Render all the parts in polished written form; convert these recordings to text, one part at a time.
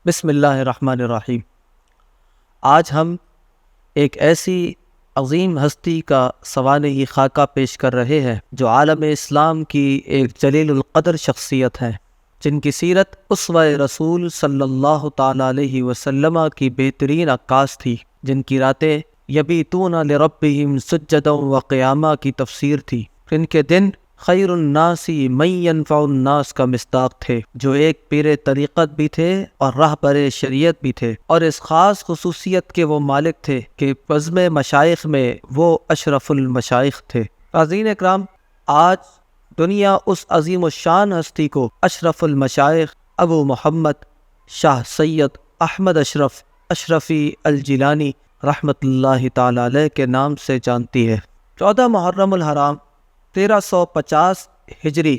بسم اللہ الرحمن الرحیم۔ آج ہم ایک ایسی عظیم ہستی کا سوانحی خاکہ پیش کر رہے ہیں جو عالم اسلام کی ایک جلیل القدر شخصیت ہے، جن کی سیرت اسوہ رسول صلی اللہ تعالیٰ علیہ وسلم کی بہترین عکاس تھی، جن کی راتیں یبیتون لربہم سجدا و قیاما کی تفسیر تھی، جن کے دن خیر الناس من ینفع الناس کا مصداق تھے، جو ایک پیر طریقت بھی تھے اور راہبر شریعت بھی تھے، اور اس خاص خصوصیت کے وہ مالک تھے کہ بزم مشائخ میں وہ اشرف المشائخ تھے۔ عزیزان اکرام، آج دنیا اس عظیم الشان ہستی کو اشرف المشائخ ابو محمد شاہ سید احمد اشرف اشرفی الجیلانی رحمۃ اللہ تعالی علیہ کے نام سے جانتی ہے۔ 14 محرم الحرام 1350 ہجری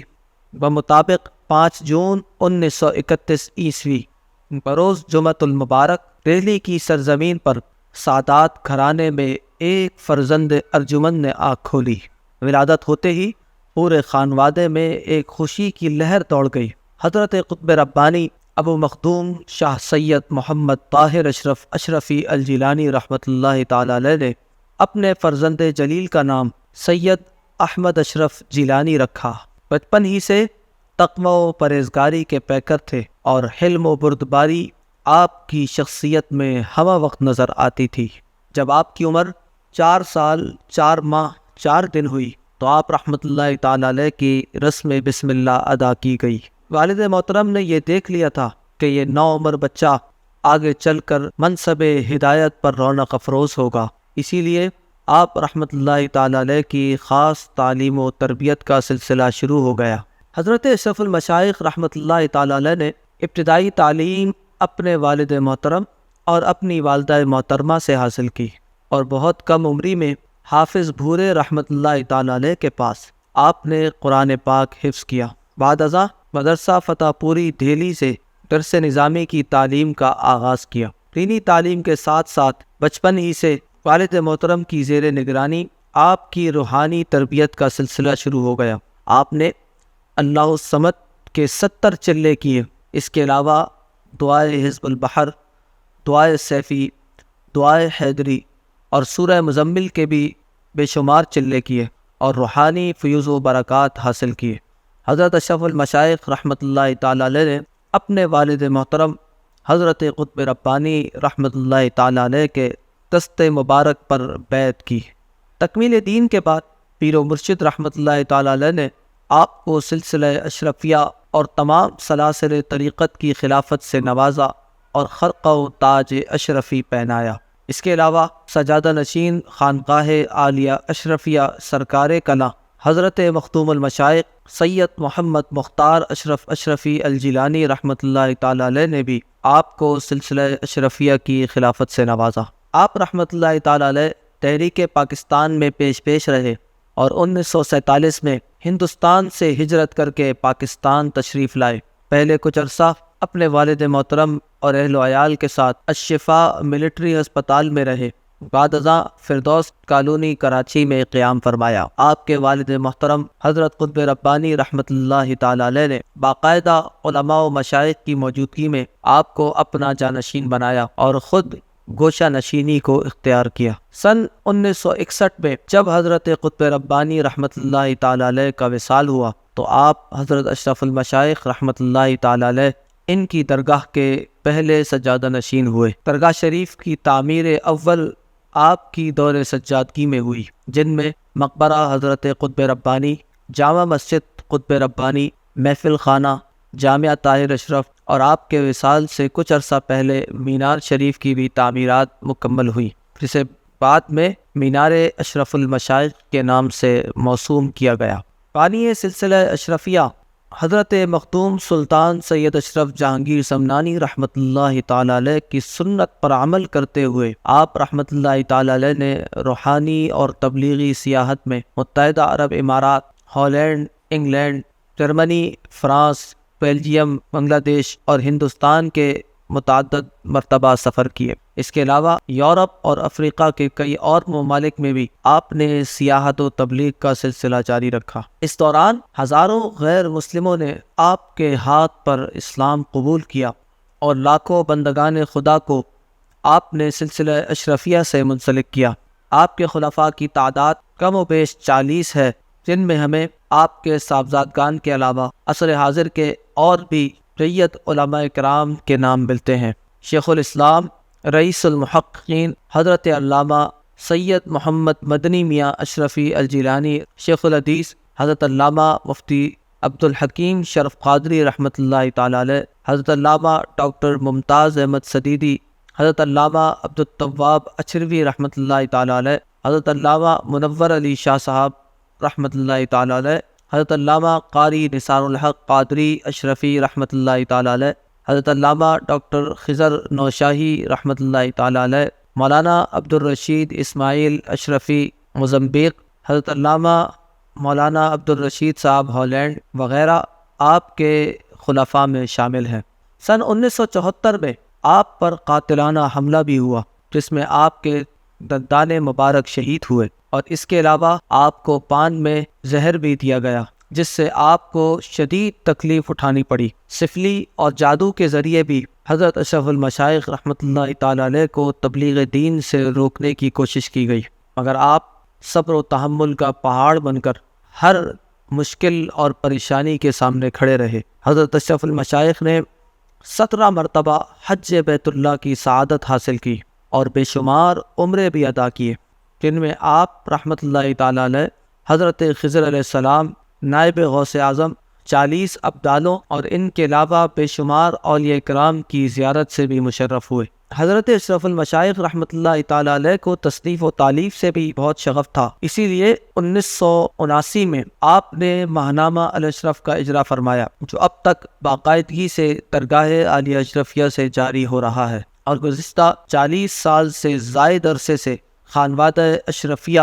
بمطابق 5 جون 1931 عیسوی بروز جمعۃ المبارک دہلی کی سرزمین پر سادات گھرانے میں ایک فرزند ارجمند نے آنکھ کھولی۔ ولادت ہوتے ہی پورے خانوادے میں ایک خوشی کی لہر دوڑ گئی۔ حضرت قطب ربانی ابو مخدوم شاہ سید محمد طاہر اشرف اشرفی الجیلانی رحمۃ اللہ تعالی علیہ نے اپنے فرزند جلیل کا نام سید احمد اشرف جیلانی رکھا۔ بچپن ہی سے تقوی و پرہیزگاری کے پیکر تھے اور حلم و بردباری آپ کی شخصیت میں ہمہ وقت نظر آتی تھی۔ جب آپ کی عمر 4 سال 4 ماہ 4 دن ہوئی تو آپ رحمۃ اللہ تعالی علیہ کی رسم بسم اللہ ادا کی گئی۔ والد محترم نے یہ دیکھ لیا تھا کہ یہ نوعمر بچہ آگے چل کر منصب ہدایت پر رونق افروز ہوگا، اسی لیے آپ رحمۃ اللہ تعالی علیہ کی خاص تعلیم و تربیت کا سلسلہ شروع ہو گیا۔ حضرت اشرف المشائخ رحمۃ اللہ تعالی علیہ نے ابتدائی تعلیم اپنے والد محترم اور اپنی والدہ محترمہ سے حاصل کی، اور بہت کم عمری میں حافظ بھورے رحمۃ اللہ تعالی علیہ کے پاس آپ نے قرآن پاک حفظ کیا۔ بعد ازاں مدرسہ فتح پوری دہلی سے درس نظامی کی تعلیم کا آغاز کیا۔ دینی تعلیم کے ساتھ ساتھ بچپن ہی سے والد محترم کی زیر نگرانی آپ کی روحانی تربیت کا سلسلہ شروع ہو گیا۔ آپ نے اللہ الصمد کے 70 چلے کیے، اس کے علاوہ دعائے حزب البحر، دعائے سیفی، دعائے حیدری اور سورہ مزمل کے بھی بے شمار چلے کیے اور روحانی فیوز و برکات حاصل کیے۔ حضرت اشرف المشائخ رحمۃ اللہ تعالی علیہ نے اپنے والد محترم حضرت قطب ربانی رحمۃ اللہ تعالی علیہ کے دست مبارک پر بیعت کی۔ تکمیل دین کے بعد پیر و مرشد رحمۃ اللہ تعالی علیہ نے آپ کو سلسلہ اشرفیہ اور تمام سلاسل طریقت کی خلافت سے نوازا اور خرقہ و تاج اشرفی پہنایا۔ اس کے علاوہ سجادہ نشین خانقاہ عالیہ اشرفیہ سرکار کلاں حضرت مختوم المشائخ سید محمد مختار اشرف اشرفی الجیلانی رحمۃ اللہ تعالی علیہ نے بھی آپ کو سلسلہ اشرفیہ کی خلافت سے نوازا۔ آپ رحمۃ اللہ تعالی علیہ تحریک پاکستان میں پیش رہے اور 1947 میں ہندوستان سے ہجرت کر کے پاکستان تشریف لائے۔ پہلے کچھ عرصہ اپنے والد محترم اور اہل و عیال کے ساتھ الشفاء ملٹری ہسپتال میں رہے، بعد ازاں فردوس کالونی کراچی میں قیام فرمایا۔ آپ کے والد محترم حضرت قطب ربانی رحمۃ اللہ تعالی علیہ نے باقاعدہ علماء و مشائخ کی موجودگی میں آپ کو اپنا جانشین بنایا اور خود گوشہ نشینی کو اختیار کیا۔ سن 1961 میں جب حضرت قطب ربانی رحمۃ اللہ تعالی علیہ کا وصال ہوا تو آپ حضرت اشرف المشائخ رحمۃ اللہ تعالی علیہ ان کی درگاہ کے پہلے سجادہ نشین ہوئے۔ درگاہ شریف کی تعمیر اول آپ کی دور سجادگی میں ہوئی، جن میں مقبرہ حضرت قطب ربانی، جامع مسجد قطب ربانی، محفل خانہ جامعہ طاہر اشرف اور آپ کے وصال سے کچھ عرصہ پہلے مینار شریف کی بھی تعمیرات مکمل ہوئی، جسے بعد میں مینار اشرف المشائخ کے نام سے موسوم کیا گیا۔ بانی سلسلہ اشرفیہ حضرت مخدوم سلطان سید اشرف جہانگیر سمنانی رحمۃ اللہ تعالی علیہ کی سنت پر عمل کرتے ہوئے آپ رحمۃ اللہ تعالی علیہ نے روحانی اور تبلیغی سیاحت میں متحدہ عرب امارات، Holland, England, Germany, France, Belgium, Bangladesh اور ہندوستان کے متعدد مرتبہ سفر کیے۔ اس کے علاوہ یورپ اور افریقہ کے کئی اور ممالک میں بھی آپ نے سیاحت و تبلیغ کا سلسلہ جاری رکھا۔ اس دوران ہزاروں غیر مسلموں نے آپ کے ہاتھ پر اسلام قبول کیا اور لاکھوں بندگان خدا کو آپ نے سلسلہ اشرفیہ سے منسلک کیا۔ آپ کے خلفاء کی تعداد کم و بیش 40 ہے، جن میں ہمیں آپ کے صاحبزادگان کے علاوہ عصر حاضر کے اور بھی جید علماء کرام کے نام ملتے ہیں۔ شیخ الاسلام رئیس المحققین حضرت علامہ سید محمد مدنی میاں اشرفی الجیلانی، شیخ الحدیث حضرت علامہ مفتی عبدالحکیم شرف قادری رحمۃ اللہ تعالی علیہ، حضرت علامہ ڈاکٹر ممتاز احمد سدیدی، حضرت علامہ عبدالتواب اچھروی رحمۃ اللہ تعالی علیہ، حضرت علامہ منور علی شاہ صاحب رحمۃ اللہ تعالی علیہ، حضرت علامہ قاری نثار الحق قادری اشرفی رحمۃ اللہ تعالی علیہ، حضرت علامہ ڈاکٹر خضر نوشاہی رحمۃ اللہ تعالی علیہ، مولانا عبدالرشید اسماعیل اشرفی موزمبیق، حضرت علامہ مولانا عبدالرشید صاحب ہالینڈ وغیرہ آپ کے خلفاء میں شامل ہیں۔ سن 1974 میں آپ پر قاتلانہ حملہ بھی ہوا، جس میں آپ کے دندان مبارک شہید ہوئے، اور اس کے علاوہ آپ کو پان میں زہر بھی دیا گیا، جس سے آپ کو شدید تکلیف اٹھانی پڑی۔ سفلی اور جادو کے ذریعے بھی حضرت اشرف المشائخ رحمۃ اللہ تعالی علیہ کو تبلیغ دین سے روکنے کی کوشش کی گئی، مگر آپ صبر و تحمل کا پہاڑ بن کر ہر مشکل اور پریشانی کے سامنے کھڑے رہے۔ حضرت اشرف المشائخ نے 17 مرتبہ حج بیت اللہ کی سعادت حاصل کی اور بے شمار عمرے بھی ادا کیے، جن میں آپ رحمۃ اللہ تعالی علیہ حضرت خضر علیہ السلام نائب غوث اعظم 40 ابدالوں اور ان کے علاوہ بے شمار اولیاء کرام کی زیارت سے بھی مشرف ہوئے۔ حضرت اشرف المشائخ رحمۃ اللہ تعالی علیہ کو تصنیف و تالیف سے بھی بہت شغف تھا، اسی لیے 1979 میں آپ نے ماہنامہ الاشرف کا اجرا فرمایا، جو اب تک باقاعدگی سے درگاہ عالیہ اشرفیہ سے جاری ہو رہا ہے، اور گزشتہ 40 سال سے زائد عرصے سے خانوادہ اشرفیہ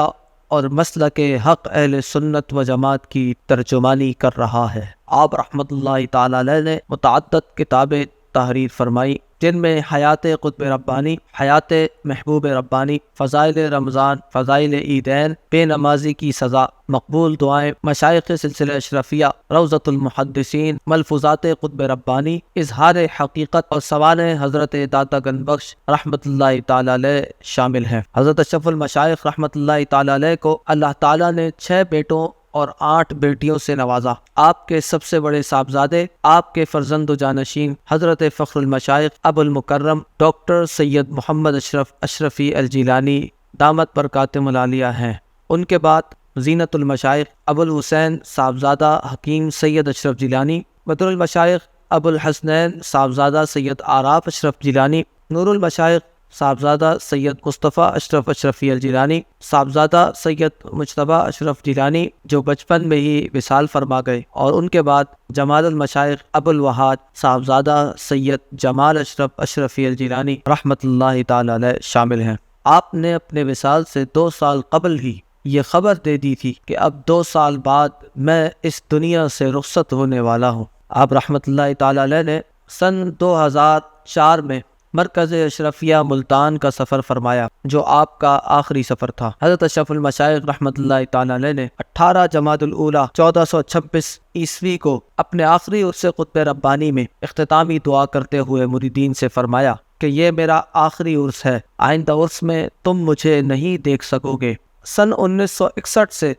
اور مسلک حق اہل سنت و جماعت کی ترجمانی کر رہا ہے۔ آپ رحمۃ اللہ تعالی علیہ نے متعدد کتابیں تحریر فرمائی، جن میں حیات قطب ربانی، حیات محبوب ربانی، فضائل رمضان، فضائل عیدین، بے نمازی کی سزا، مقبول دعائیں، مشائخ سلسلہ اشرفیہ، روضۃ المحدثین، ملفوظات قطب ربانی، اظہار حقیقت اور سوانح حضرت داتا گنج بخش رحمۃ اللہ تعالی علیہ شامل ہیں۔ حضرت اشرف المشائخ رحمۃ اللہ تعالی علیہ کو اللہ تعالیٰ نے 6 بیٹوں اور 8 بیٹیوں سے نوازا۔ آپ کے سب سے بڑے صاحبزادے، آپ کے فرزند و جانشین حضرت فخر المشائخ ابو المکرم ڈاکٹر سید محمد اشرف اشرفی الجیلانی دامت برکاتہم العالیہ ہیں۔ ان کے بعد زینت المشائخ ابو الحسین صاحبزادہ حکیم سید اشرف جیلانی، بدر المشائخ ابو الحسنین صاحبزادہ سید آراف اشرف جیلانی، نور المشائخ صاحبزادہ سید مصطفیٰ اشرف اشرفی الجیلانی، صاحبزادہ سید مجتبیٰ اشرف جیلانی جو بچپن میں ہی وصال فرما گئے، اور ان کے بعد جمال المشائخ ابو الوہاد صاحبزادہ سید جمال اشرف اشرفی الجیلانی رحمۃ اللہ تعالی علیہ شامل ہیں۔ آپ نے اپنے وصال سے 2 سال قبل ہی یہ خبر دے دی تھی کہ اب 2 سال بعد میں اس دنیا سے رخصت ہونے والا ہوں۔ آپ رحمۃ اللہ تعالی علیہ نے سن 2004 میں مرکز اشرفیہ ملتان کا سفر فرمایا، جو آپ کا آخری سفر تھا۔ حضرت اشرف المشائخ رحمۃ اللہ تعالی علیہ نے 18 جمادی الاولیٰ 1426 عیسوی کو اپنے آخری عرس قطب ربانی میں اختتامی دعا کرتے ہوئے مریدین سے فرمایا کہ یہ میرا آخری عرس ہے، آئندہ عرس میں تم مجھے نہیں دیکھ سکو گے۔ سن 1961 سے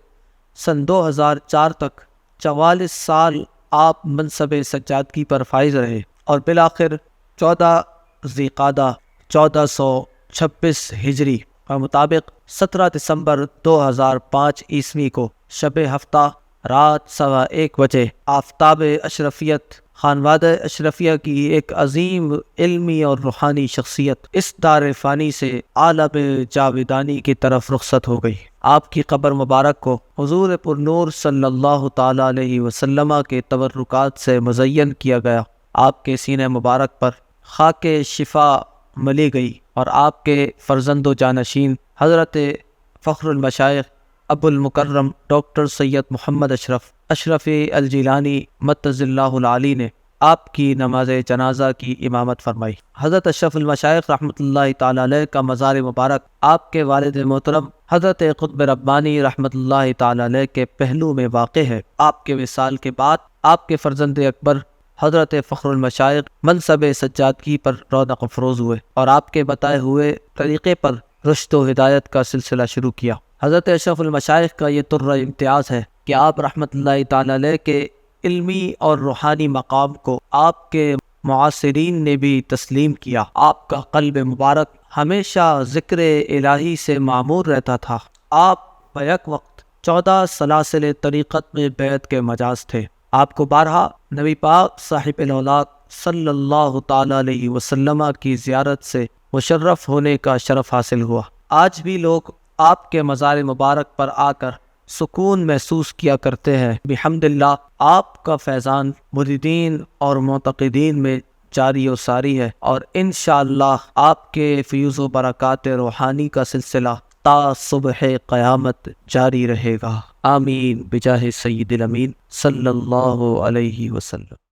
سن 2004 تک 44 سال آپ منصب سجادگی پر فائز رہے، اور بالآخر 14 ذیقعدہ 1426 ہجری کے مطابق 17 دسمبر 2005 عیسوی کو شب ہفتہ رات 1:15 بجے آفتاب اشرفیت خانوادہ اشرفیہ کی ایک عظیم علمی اور روحانی شخصیت اس دار فانی سے عالم جاویدانی کی طرف رخصت ہو گئی۔ آپ کی قبر مبارک کو حضور پر نور صلی اللہ تعالی علیہ وسلم کے تبرکات سے مزین کیا گیا۔ آپ کے سینہ مبارک پر خاک شفا ملی گئی، اور آپ کے فرزند و جانشین حضرت فخر المشائخ ابو المکرم ڈاکٹر سید محمد اشرف اشرفی الجیلانی متعز اللہ العالی نے آپ کی نماز جنازہ کی امامت فرمائی۔ حضرت اشرف المشائخ رحمۃ اللہ تعالی علیہ کا مزار مبارک آپ کے والد محترم حضرت قطب ربانی رحمۃ اللہ تعالی علیہ کے پہلو میں واقع ہے۔ آپ کے وصال کے بعد آپ کے فرزند اکبر حضرت فخر المشائخ منصب سجادگی پر رونق افروز ہوئے اور آپ کے بتائے ہوئے طریقے پر رشد و ہدایت کا سلسلہ شروع کیا۔ حضرت اشرف المشائخ کا یہ طرہ امتیاز ہے کہ آپ رحمۃ اللہ تعالی علیہ کے علمی اور روحانی مقام کو آپ کے معاصرین نے بھی تسلیم کیا۔ آپ کا قلب مبارک ہمیشہ ذکر الہی سے معمور رہتا تھا۔ آپ بیک وقت 14 سلاسل طریقت میں بیعت کے مجاز تھے۔ آپ کو بارہا نبی پاک صاحب الاولاد صلی اللہ تعالی علیہ وسلم کی زیارت سے مشرف ہونے کا شرف حاصل ہوا۔ آج بھی لوگ آپ کے مزار مبارک پر آ کر سکون محسوس کیا کرتے ہیں۔ بحمداللہ آپ کا فیضان مریدین اور معتقدین میں جاری و ساری ہے، اور انشاءاللہ آپ کے فیوز و برکات روحانی کا سلسلہ تا صبح قیامت جاری رہے گا۔ آمین بجاہ سید الامین صلی اللہ علیہ وسلم۔